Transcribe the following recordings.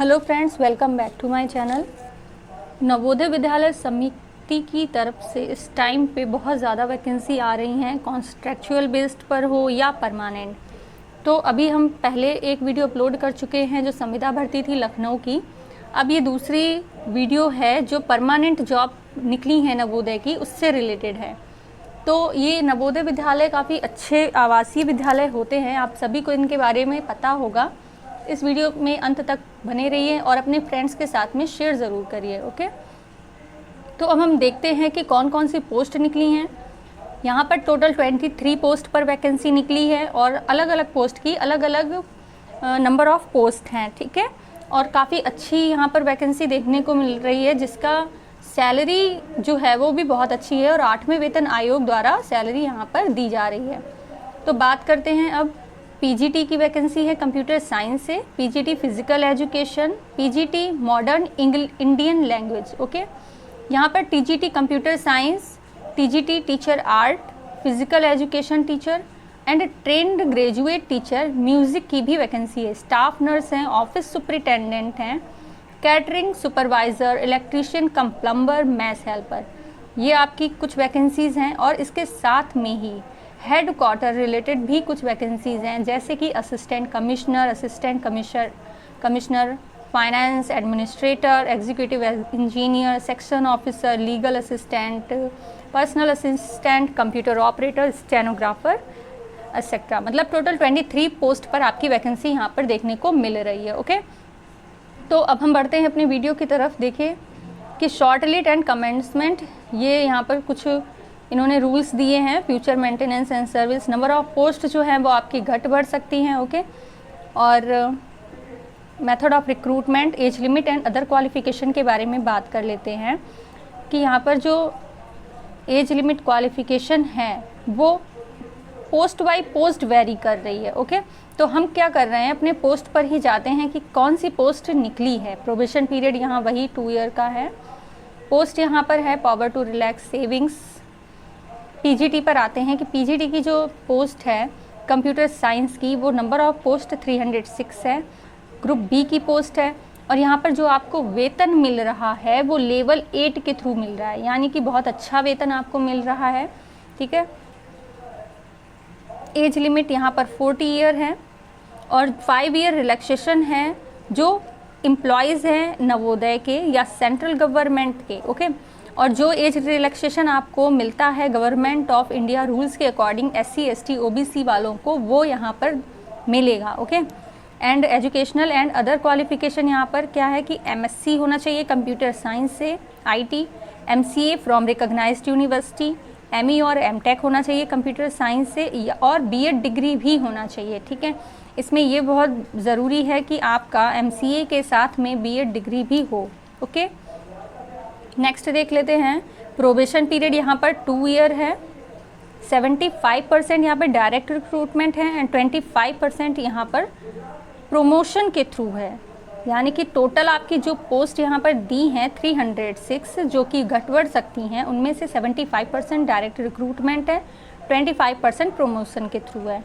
Hello friends, welcome back to my channel. Navodaya Vidyalaya Samiti की तरफ से इस टाइम पे बहुत ज़्यादा वैकेंसी आ रही हैं, कॉन्ट्रैक्चुअल बेस्ड पर हो या परमानेंट। तो अभी हम पहले एक वीडियो अपलोड कर चुके हैं जो संविदा भर्ती थी लखनऊ की। अब ये दूसरी वीडियो है जो परमानेंट जॉब निकली है नवोदय की, उससे रिलेटेड है। तो ये नवोदय विद्यालय काफ़ी अच्छे आवासीय विद्यालय होते हैं, आप सभी को इनके बारे में पता होगा। इस वीडियो में अंत तक बने रहिए और अपने फ्रेंड्स के साथ में शेयर ज़रूर करिए। ओके, तो अब हम देखते हैं कि कौन कौन सी पोस्ट निकली हैं। यहाँ पर टोटल 23 पोस्ट पर वैकेंसी निकली है और अलग अलग पोस्ट की अलग अलग नंबर ऑफ़ पोस्ट हैं, ठीक है। और काफ़ी अच्छी यहाँ पर वैकेंसी देखने को मिल रही है, जिसका सैलरी जो है वो भी बहुत अच्छी है और 8वें वेतन आयोग द्वारा सैलरी यहाँ पर दी जा रही है। तो बात करते हैं अब पीजीटी की वैकेंसी है कंप्यूटर साइंस से, PGT physical education, PGT modern Indian language. Okay, यहाँ पर TGT computer science, TGT teacher art, physical education teacher and trained graduate teacher music की भी वैकेंसी है। स्टाफ नर्स हैं, ऑफिस सुपरिटेंडेंट हैं, कैटरिंग सुपरवाइज़र, इलेक्ट्रीशियन कम plumber, math helper. ये आपकी कुछ वैकेंसीज़ हैं और इसके साथ में ही हेड क्वार्टर रिलेटेड भी कुछ वैकेंसीज़ हैं, जैसे कि assistant commissioner, assistant commissioner, finance administrator, executive engineer, section officer, legal assistant, personal assistant, computer operator, stenographer etcetera. मतलब टोटल 23 पोस्ट पर आपकी वैकेंसी यहाँ पर देखने को मिल रही है। ओके, तो अब हम बढ़ते हैं अपने वीडियो की तरफ। देखिए कि शॉर्ट लिस्ट एंड कमेंसमेंट, ये यहाँ पर कुछ इन्होंने रूल्स दिए हैं। Future maintenance and service, number of post जो हैं वो आपकी घट बढ़ सकती हैं। ओके, और method of recruitment, age limit and other qualification के बारे में बात कर लेते हैं कि यहाँ पर जो एज लिमिट क्वालिफिकेशन है वो पोस्ट बाय पोस्ट वेरी कर रही है। ओके, तो हम क्या कर रहे हैं, अपने पोस्ट पर ही जाते हैं कि कौन सी पोस्ट निकली है। प्रोबेशन पीरियड यहाँ वही 2 ईयर का है। पोस्ट यहाँ पर है power to relax savings. PGT पर आते हैं कि पीजीटी की जो पोस्ट है कंप्यूटर साइंस की, वो नंबर ऑफ पोस्ट 306 है। ग्रुप बी की पोस्ट है और यहाँ पर जो आपको वेतन मिल रहा है वो लेवल 8 के थ्रू मिल रहा है, यानी कि बहुत अच्छा वेतन आपको मिल रहा है, ठीक है। एज लिमिट यहाँ पर 40 ईयर है और 5 ईयर रिलैक्सेशन है जो एम्प्लॉयज़ हैं नवोदय के या सेंट्रल गवर्नमेंट के। ओके, और जो एज रिलैक्सेशन आपको मिलता है गवर्नमेंट ऑफ इंडिया रूल्स के अकॉर्डिंग SC ST OBC वालों को, वो यहाँ पर मिलेगा। Okay, and educational and other qualification यहाँ पर क्या है कि MSc होना चाहिए कंप्यूटर साइंस से, IT, MCA from recognized university, ME और MTech होना चाहिए कंप्यूटर साइंस से, और BEd डिग्री भी होना चाहिए, ठीक है। इसमें ये बहुत ज़रूरी है कि आपका MCA के साथ में BEd डिग्री भी हो। ओके, नेक्स्ट देख लेते हैं। प्रोबेशन पीरियड यहाँ पर 2 ईयर है। 75% यहाँ पर डायरेक्ट रिक्रूटमेंट है एंड 25% यहाँ पर प्रमोशन के थ्रू है। यानी कि टोटल आपकी जो पोस्ट यहाँ पर दी हैं 306, जो कि घट बढ़ सकती हैं, उनमें से 75% डायरेक्ट रिक्रूटमेंट है, 25% प्रमोशन के थ्रू है।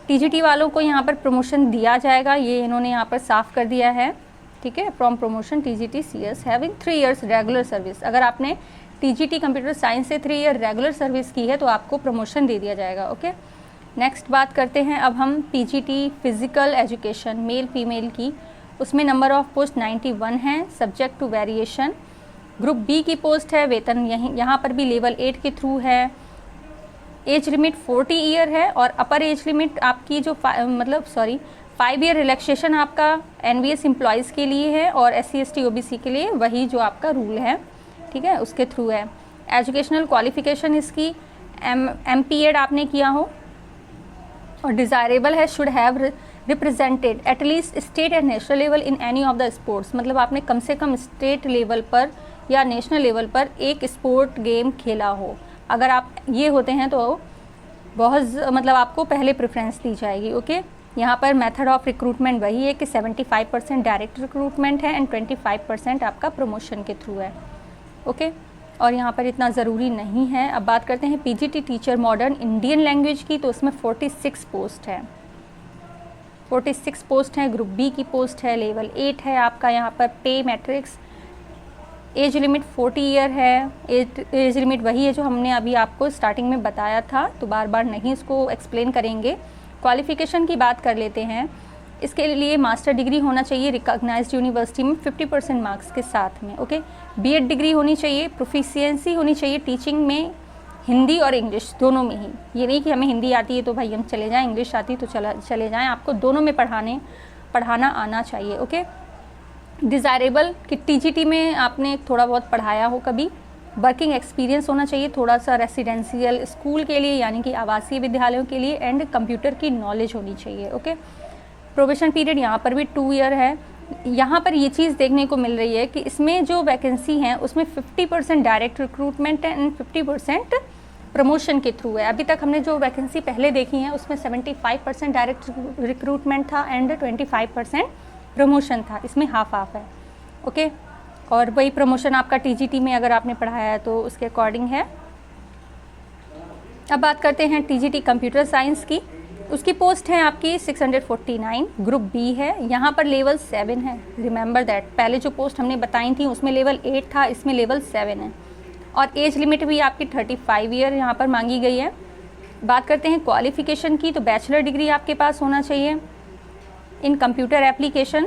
टीजीटी वालों को यहाँ पर प्रमोशन दिया जाएगा, ये इन्होंने यहाँ पर साफ कर दिया है, ठीक है। From promotion TGT CS having 3 years regular service. अगर आपने टीजीटी कंप्यूटर साइंस से 3 ईयर रेगुलर सर्विस की है तो आपको प्रमोशन दे दिया जाएगा। ओके, नेक्स्ट बात करते हैं अब हम PGT physical education male female की। उसमें नंबर ऑफ पोस्ट 91 है, subject to variation. Group B की पोस्ट है, वेतन यहाँ पर भी लेवल 8 के थ्रू है। एज लिमिट 40 ईयर है और अपर एज लिमिट आपकी जो 5 ईयर रिलैक्सेशन आपका NVS एम्प्लॉयज़ के लिए है और SC ST OBC के लिए वही जो आपका रूल है, ठीक है, उसके थ्रू है। एजुकेशनल क्वालिफिकेशन इसकी MPEd आपने किया हो और डिज़ायरेबल है should have represented at least state and national level in any of the sports. मतलब आपने कम से कम स्टेट लेवल पर या नेशनल लेवल पर एक स्पोर्ट गेम खेला हो। अगर आप ये होते हैं तो बहुत आपको पहले प्रेफरेंस दी जाएगी। ओके, यहाँ पर मेथड ऑफ रिक्रूटमेंट वही है कि 75% डायरेक्ट रिक्रूटमेंट है एंड 25% आपका प्रमोशन के थ्रू है। ओके, और यहाँ पर इतना ज़रूरी नहीं है। अब बात करते हैं PGT teacher modern Indian language की, तो उसमें 46 पोस्ट है। 46 पोस्ट हैं, ग्रुप बी की पोस्ट है, लेवल 8 है आपका यहाँ पर पे मैट्रिक्स। एज लिमिट 40 ईयर है, एज लिमिट वही है जो हमने अभी आपको स्टार्टिंग में बताया था, तो बार बार नहीं इसको एक्सप्लेन करेंगे। क्वालिफ़िकेशन की बात कर लेते हैं। इसके लिए मास्टर डिग्री होना चाहिए रिकॉग्नाइज्ड यूनिवर्सिटी में 50% मार्क्स के साथ में, ओके। बीएड डिग्री होनी चाहिए, प्रोफिशिएंसी होनी चाहिए टीचिंग में, हिंदी और इंग्लिश दोनों में ही। ये नहीं कि हमें हिंदी आती है तो भाई हम चले जाएं, इंग्लिश आती है तो चले जाएं, आपको दोनों में पढ़ाना आना चाहिए, ओके। डिज़ायरेबल कि टीजीटी में आपने थोड़ा बहुत पढ़ाया हो कभी। वर्किंग एक्सपीरियंस होना चाहिए थोड़ा सा रेसिडेंशियल स्कूल के लिए यानी कि आवासीय विद्यालयों के लिए, एंड कंप्यूटर की नॉलेज होनी चाहिए, ओके। प्रोबेशन पीरियड यहाँ पर भी 2 ईयर है। यहाँ पर ये चीज़ देखने को मिल रही है कि इसमें जो वैकेंसी हैं उसमें 50% डायरेक्ट रिक्रूटमेंट है एंड 50% प्रमोशन के थ्रू है। अभी तक हमने जो वैकेंसी पहले देखी हैं उसमें 75% डायरेक्ट रिक्रूटमेंट था एंड 25% प्रमोशन था, इसमें हाफ है, ओके। और वही प्रमोशन आपका टीजीटी में अगर आपने पढ़ाया है तो उसके अकॉर्डिंग है। अब बात करते हैं टीजीटी कंप्यूटर साइंस की। उसकी पोस्ट है आपकी 649, ग्रुप बी है, यहाँ पर लेवल 7 है। रिमेंबर दैट, पहले जो पोस्ट हमने बताई थी उसमें लेवल 8 था, इसमें लेवल 7 है। और एज लिमिट भी आपकी 35 ईयर यहाँ पर मांगी गई है। बात करते हैं क्वालिफ़िकेशन की, तो बैचलर डिग्री आपके पास होना चाहिए इन कंप्यूटर एप्लीकेशन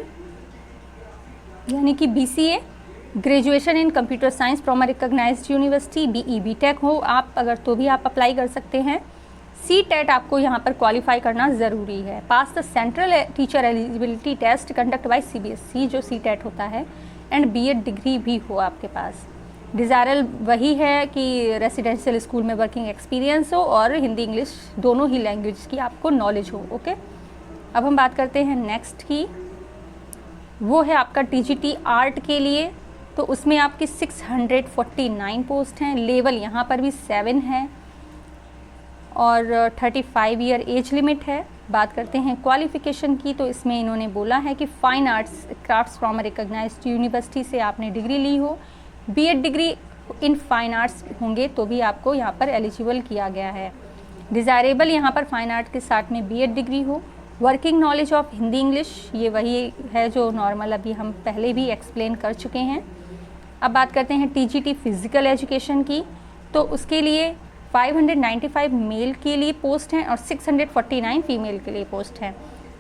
यानी कि BCA, graduation in computer science from a recognized university, BE BTech हो आप अगर तो भी आप अप्लाई कर सकते हैं। CTET आपको यहाँ पर क्वालिफाई करना ज़रूरी है। Pass the central teacher eligibility test conduct by CBSE जो CTET होता है, एंड BEd डिग्री भी हो आपके पास। डिज़ायरल वही है कि रेसिडेंशियल स्कूल में वर्किंग एक्सपीरियंस हो और हिंदी इंग्लिश दोनों ही लैंग्वेज की आपको नॉलेज हो, ओके। अब हम बात करते हैं नेक्स्ट की, वो है आपका टीजीटी आर्ट के लिए। तो उसमें आपकी 649 पोस्ट हैं, लेवल यहाँ पर भी 7 है और 35 ईयर एज लिमिट है। बात करते हैं क्वालिफ़िकेशन की, तो इसमें इन्होंने बोला है कि fine arts crafts from a recognized university से आपने डिग्री ली हो, B Ed degree in fine arts होंगे तो भी आपको यहाँ पर एलिजिबल किया गया है। डिज़ायरेबल यहाँ पर फाइन आर्ट के साथ में बीएड डिग्री हो। Working knowledge of Hindi English, ये वही है जो नॉर्मल अभी हम पहले भी एक्सप्लेन कर चुके हैं। अब बात करते हैं टीजीटी फिज़िकल एजुकेशन की, तो उसके लिए 595 मेल के लिए पोस्ट हैं और 649 फीमेल के लिए पोस्ट हैं।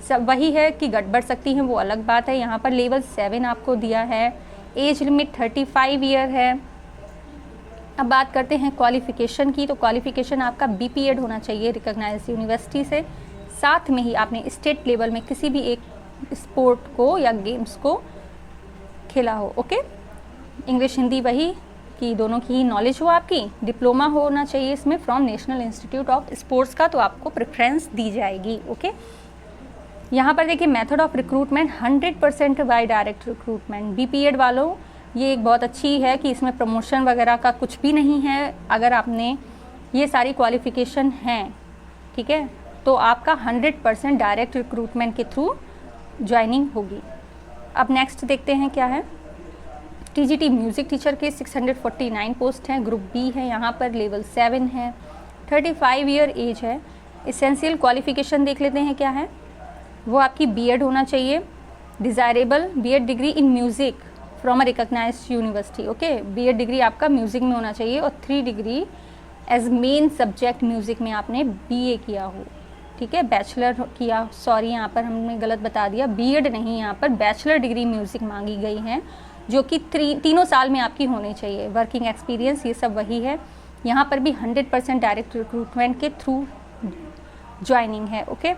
सब वही है कि गड़बड़ सकती हैं, वो अलग बात है। यहाँ पर लेवल 7 आपको दिया है, एज लिमिट 35 ईयर है। अब बात करते हैं क्वालिफ़िकेशन की, तो क्वालिफ़िकेशन आपका BPEd होना चाहिए रिकॉग्नाइज्ड यूनिवर्सिटी से, साथ में ही आपने स्टेट लेवल में किसी भी एक स्पोर्ट को या गेम्स को खेला हो, ओके। इंग्लिश हिंदी वही कि दोनों की ही नॉलेज हो आपकी। डिप्लोमा होना चाहिए इसमें from national institute of sports का, तो आपको प्रेफरेंस दी जाएगी, ओके। यहाँ पर देखिए method of recruitment 100% by direct recruitment. BPEd वालों, ये एक बहुत अच्छी है कि इसमें प्रमोशन वगैरह का कुछ भी नहीं है। अगर आपने ये सारी क्वालिफ़िकेशन हैं, ठीक है, तो आपका 100% डायरेक्ट रिक्रूटमेंट के थ्रू ज्वाइनिंग होगी। अब नेक्स्ट देखते हैं क्या है। टीजीटी म्यूज़िक टीचर के 649 पोस्ट हैं, ग्रुप बी है, यहाँ पर लेवल 7 है, 35 ईयर एज है। एसेंशियल क्वालिफ़िकेशन देख लेते हैं क्या है। वो आपकी बीएड होना चाहिए, desirable B Ed degree in music from a recognized university, okay. B Ed degree आपका म्यूज़िक में होना चाहिए और 3 degree as main subject music में आपने BA किया हो, ठीक है। बैचलर किया, सॉरी यहाँ पर हमने गलत बता दिया, बीएड नहीं, यहाँ पर बैचलर डिग्री म्यूज़िक मांगी गई है जो कि 3 साल में आपकी होनी चाहिए। वर्किंग एक्सपीरियंस ये सब वही है। यहाँ पर भी 100% डायरेक्ट रिक्रूटमेंट के थ्रू ज्वाइनिंग है, ओके।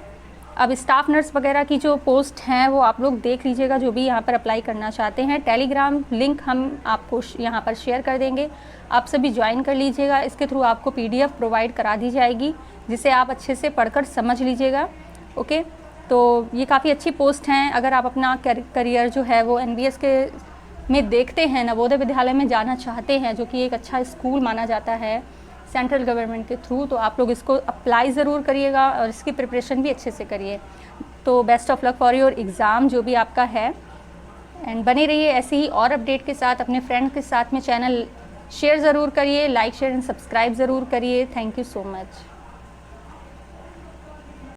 अब स्टाफ नर्स वगैरह की जो पोस्ट हैं वो आप लोग देख लीजिएगा, जो भी यहाँ पर अप्लाई करना चाहते हैं। टेलीग्राम लिंक हम आपको यहाँ पर शेयर कर देंगे, आप सभी ज्वाइन कर लीजिएगा। इसके थ्रू आपको PDF प्रोवाइड करा दी जाएगी जिसे आप अच्छे से पढ़कर समझ लीजिएगा, ओके। तो ये काफ़ी अच्छी पोस्ट हैं। अगर आप अपना करियर जो है वो NBS के में देखते हैं, नवोदय विद्यालय में जाना चाहते हैं जो कि एक अच्छा स्कूल माना जाता है सेंट्रल गवर्नमेंट के थ्रू, तो आप लोग इसको अप्लाई ज़रूर करिएगा और इसकी प्रिपरेशन भी अच्छे से करिए। तो best of luck for your exam जो भी आपका है, एंड बने रहिए ऐसे ही और अपडेट के साथ। अपने फ्रेंड के साथ में चैनल शेयर ज़रूर करिए, लाइक शेयर एंड सब्सक्राइब ज़रूर करिए। Thank you so much.